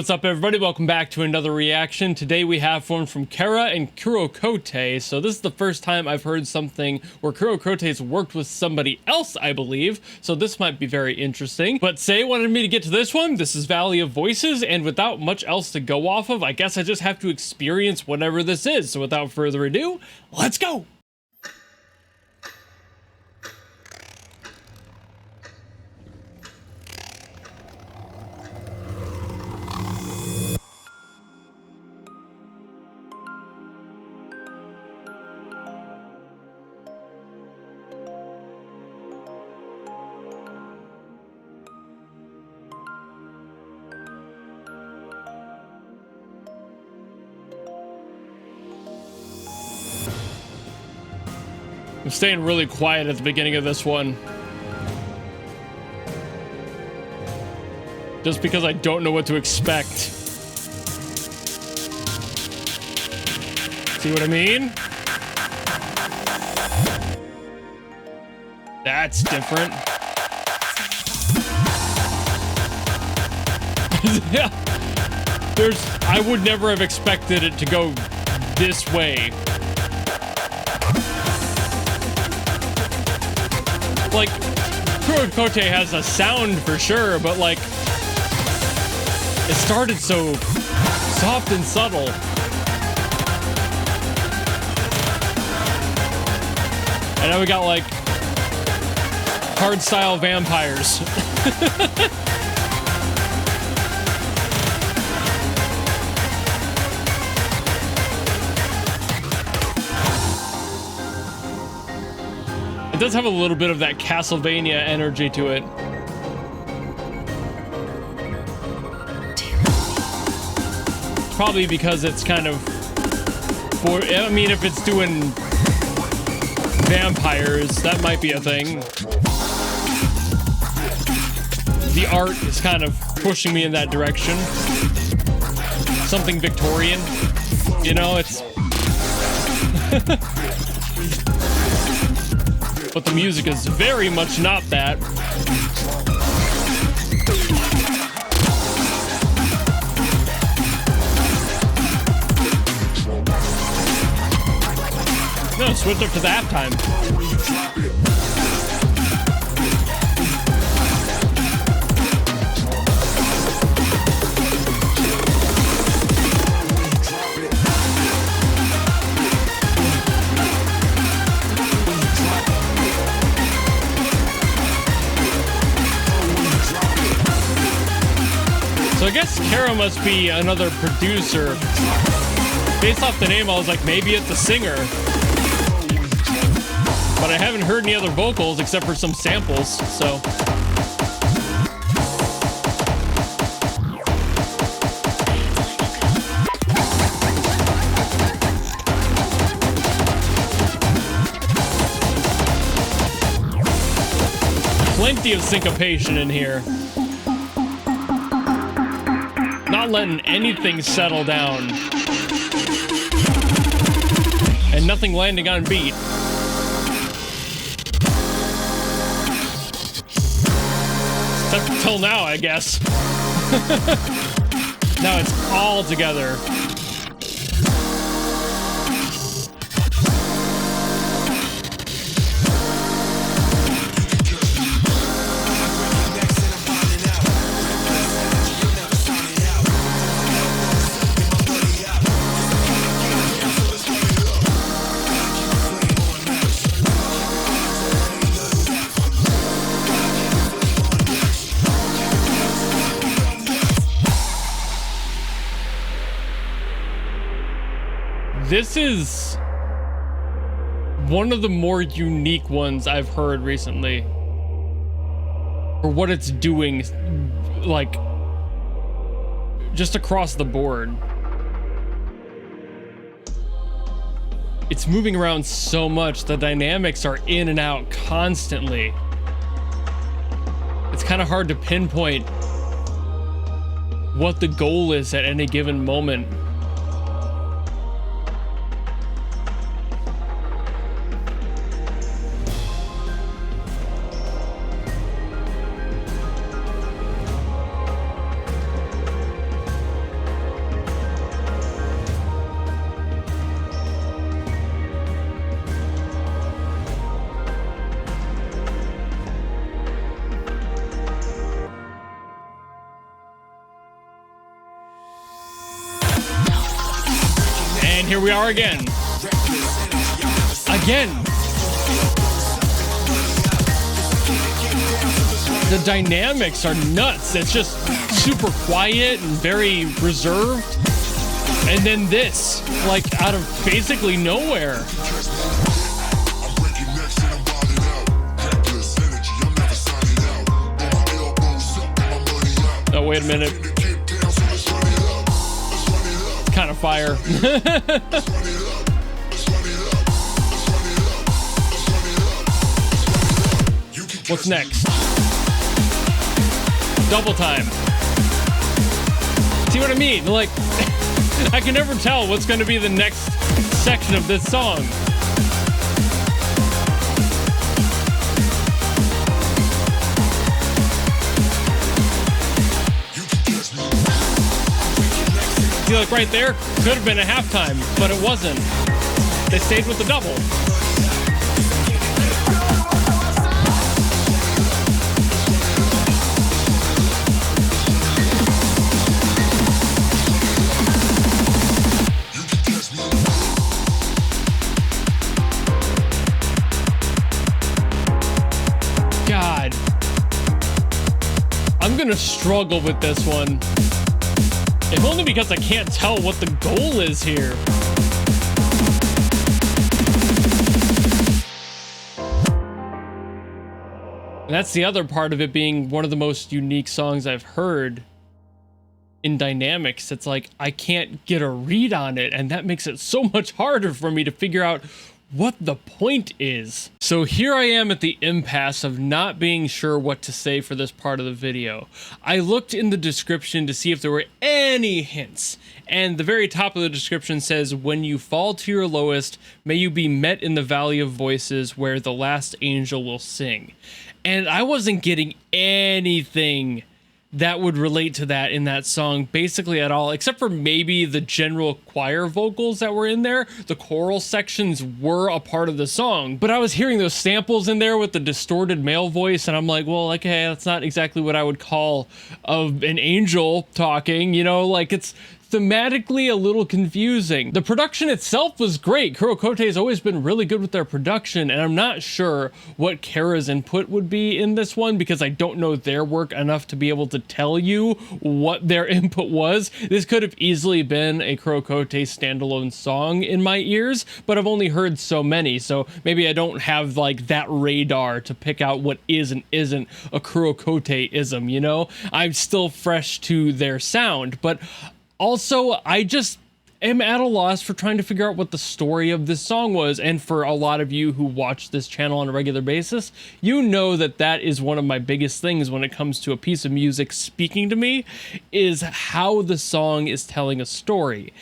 what's up everybody? Welcome back to another reaction. Today we have one from Kara and Kurokotei. So this is the first time I've heard something where Kurokotei's worked with somebody else, I believe. So this might be very interesting. But Say wanted me to get to this one. This is Valley of Voices, and without much else to go off of, I guess I just have to experience whatever this is. So without further ado, let's go! I'm staying really quiet at the beginning of this one, just because I don't know what to expect. See what I mean? That's different. Yeah. I would never have expected it to go this way. Like, Kurokotei has a sound for sure, but like, it started so soft and subtle. And now we got like hard-style vampires. It does have a little bit of that Castlevania energy to it. Probably because it's kind of, I mean, if it's doing vampires, that might be a thing. The art is kind of pushing me in that direction. Something Victorian, you know, it's... But the music is very much not that. No, switch up to the halftime. So I guess Kara must be another producer. Based off the name, I was like, maybe it's a singer. But I haven't heard any other vocals except for some samples, so. Plenty of syncopation in here. Not letting anything settle down. And nothing landing on beat. Except until now, I guess. Now it's all together. This is one of the more unique ones I've heard recently. For what it's doing, like, just across the board. It's moving around so much, the dynamics are in and out constantly. It's kind of hard to pinpoint what the goal is at any given moment. And here we are again. Again. The dynamics are nuts. It's just super quiet and very reserved. And then this, like out of basically nowhere. Oh, wait a minute. Kind of fire. What's next? Double time. See what I mean? Like, I can never tell what's going to be the next section of this song. See, like right there, could have been a halftime, but it wasn't. They stayed with the double. God, I'm gonna struggle with this one. If only because I can't tell what the goal is here. And that's the other part of it being one of the most unique songs I've heard in dynamics. It's like I can't get a read on it, and that makes it so much harder for me to figure out what the point is. So here I am at the impasse of not being sure what to say for this part of the video. I looked in the description to see if there were any hints, and the very top of the description says, "When you fall to your lowest, may you be met in the valley of voices where the last angel will sing." And I wasn't getting anything that would relate to that in that song basically at all, except for maybe the general choir vocals that were in there. The choral sections were a part of the song, but I was hearing those samples in there with the distorted male voice, and I'm like, well, okay, that's not exactly what I would call an angel talking, you know, like it's thematically a little confusing. The production itself was great. Kurokotei has always been really good with their production, and I'm not sure what Kara's input would be in this one because I don't know their work enough to be able to tell you what their input was. This could have easily been a Kurokotei standalone song in my ears, but I've only heard so many, so maybe I don't have like that radar to pick out what is and isn't a Kurokotei-ism, you know? I'm still fresh to their sound, but also, I just am at a loss for trying to figure out what the story of this song was. And for a lot of you who watch this channel on a regular basis, you know that that is one of my biggest things when it comes to a piece of music speaking to me, is how the song is telling a story.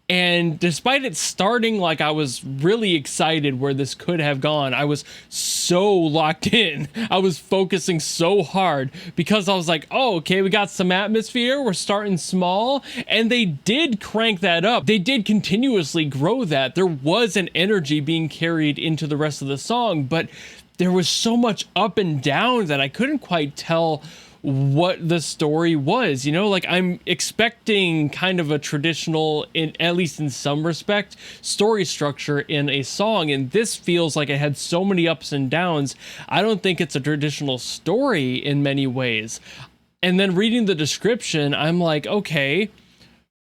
And despite it starting like I was really excited where this could have gone, I was so locked in. I was focusing so hard because I was like, oh, okay, we got some atmosphere. We're starting small. And they did crank that up. They did continuously grow that. There was an energy being carried into the rest of the song, but there was so much up and down that I couldn't quite tell what the story was, you know? Like, I'm expecting kind of a traditional, at least in some respect, story structure in a song, and this feels like it had so many ups and downs. I don't think it's a traditional story in many ways. And then reading the description, I'm like, okay,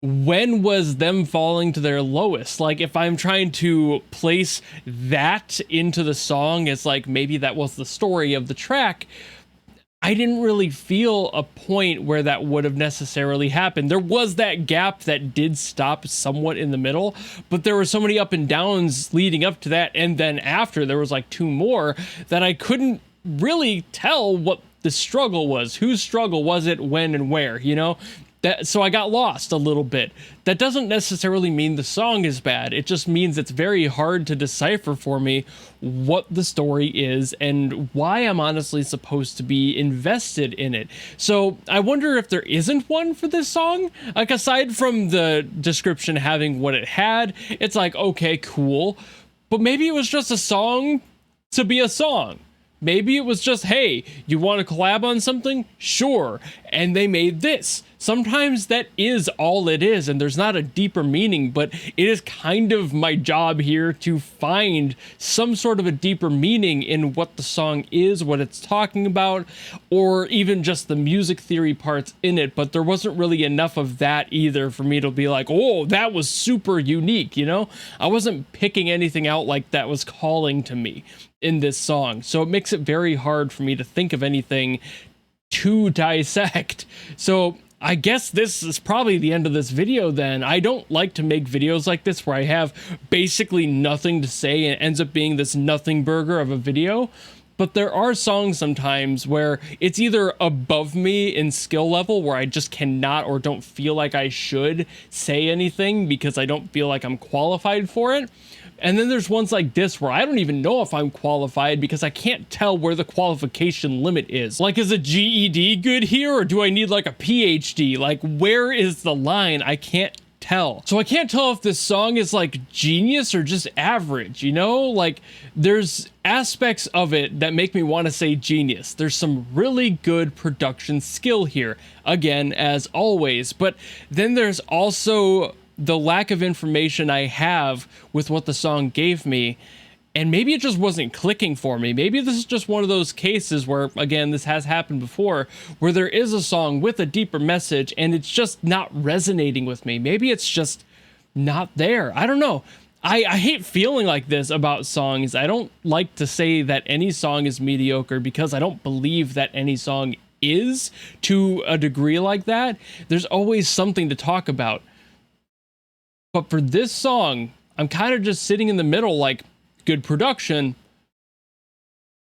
when was them falling to their lowest? Like, if I'm trying to place that into the song, it's like maybe that was the story of the track. I didn't really feel a point where that would have necessarily happened. There was that gap that did stop somewhat in the middle, but there were so many up and downs leading up to that, and then after there was like two more that I couldn't really tell what the struggle was. Whose struggle was it, when, and where, you know? So I got lost a little bit. That doesn't necessarily mean the song is bad. It just means it's very hard to decipher for me what the story is and why I'm honestly supposed to be invested in it. So I wonder if there isn't one for this song. Like, aside from the description having what it had, it's like, okay, cool. But maybe it was just a song to be a song. Maybe it was just, hey, you want to collab on something? Sure. And they made this. Sometimes that is all it is, and there's not a deeper meaning, but it is kind of my job here to find some sort of a deeper meaning in what the song is, what it's talking about, or even just the music theory parts in it. But there wasn't really enough of that either for me to be like, oh, that was super unique, you know? I wasn't picking anything out like that was calling to me in this song. So it makes it very hard for me to think of anything to dissect. So I guess this is probably the end of this video then. I don't like to make videos like this where I have basically nothing to say and it ends up being this nothing burger of a video. But there are songs sometimes where it's either above me in skill level where I just cannot or don't feel like I should say anything because I don't feel like I'm qualified for it. And then there's ones like this where I don't even know if I'm qualified because I can't tell where the qualification limit is. Like, is a GED good here, or do I need like a PhD? Like, where is the line? I can't tell. So I can't tell if this song is like genius or just average, you know? Like, there's aspects of it that make me want to say genius. There's some really good production skill here, again, as always. But then there's also the lack of information I have with what the song gave me, and maybe it just wasn't clicking for me. Maybe this is just one of those cases where, again, this has happened before, where there is a song with a deeper message and it's just not resonating with me. Maybe it's just not there. I don't know. I hate feeling like this about songs. I don't like to say that any song is mediocre because I don't believe that any song is to a degree like that. There's always something to talk about. But for this song, I'm kind of just sitting in the middle, like, good production.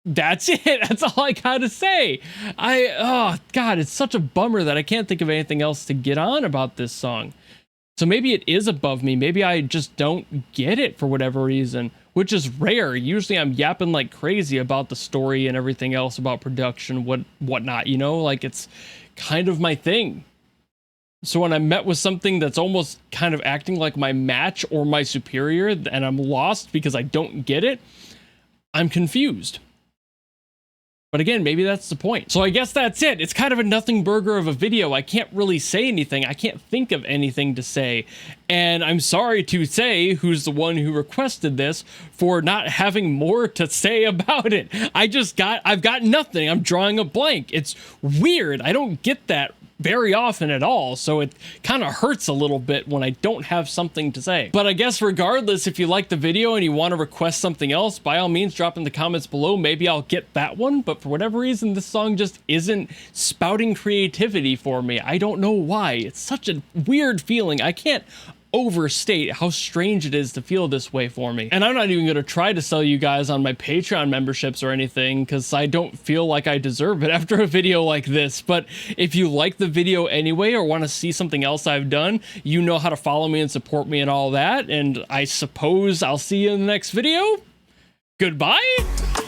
That's it. That's all I gotta say. Oh, God, it's such a bummer that I can't think of anything else to get on about this song. So maybe it is above me. Maybe I just don't get it for whatever reason, which is rare. Usually I'm yapping like crazy about the story and everything else about production, whatnot, you know? Like, it's kind of my thing. So when I'm met with something that's almost kind of acting like my match or my superior, and I'm lost because I don't get it, I'm confused. But again, maybe that's the point. So I guess that's it. It's kind of a nothing burger of a video. I can't really say anything. I can't think of anything to say. And I'm sorry to say, who's the one who requested this, for not having more to say about it. I've got nothing. I'm drawing a blank. It's weird. I don't get that very often at all, so it kind of hurts a little bit when I don't have something to say. But I guess regardless, if you like the video and you want to request something else, by all means drop in the comments below. Maybe I'll get that one, but for whatever reason this song just isn't spouting creativity for me. I don't know why. It's such a weird feeling. I can't overstate how strange it is to feel this way for me. And I'm not even going to try to sell you guys on my Patreon memberships or anything because I don't feel like I deserve it after a video like this. But if you like the video anyway or want to see something else I've done, you know how to follow me and support me and all that. And I suppose I'll see you in the next video. Goodbye.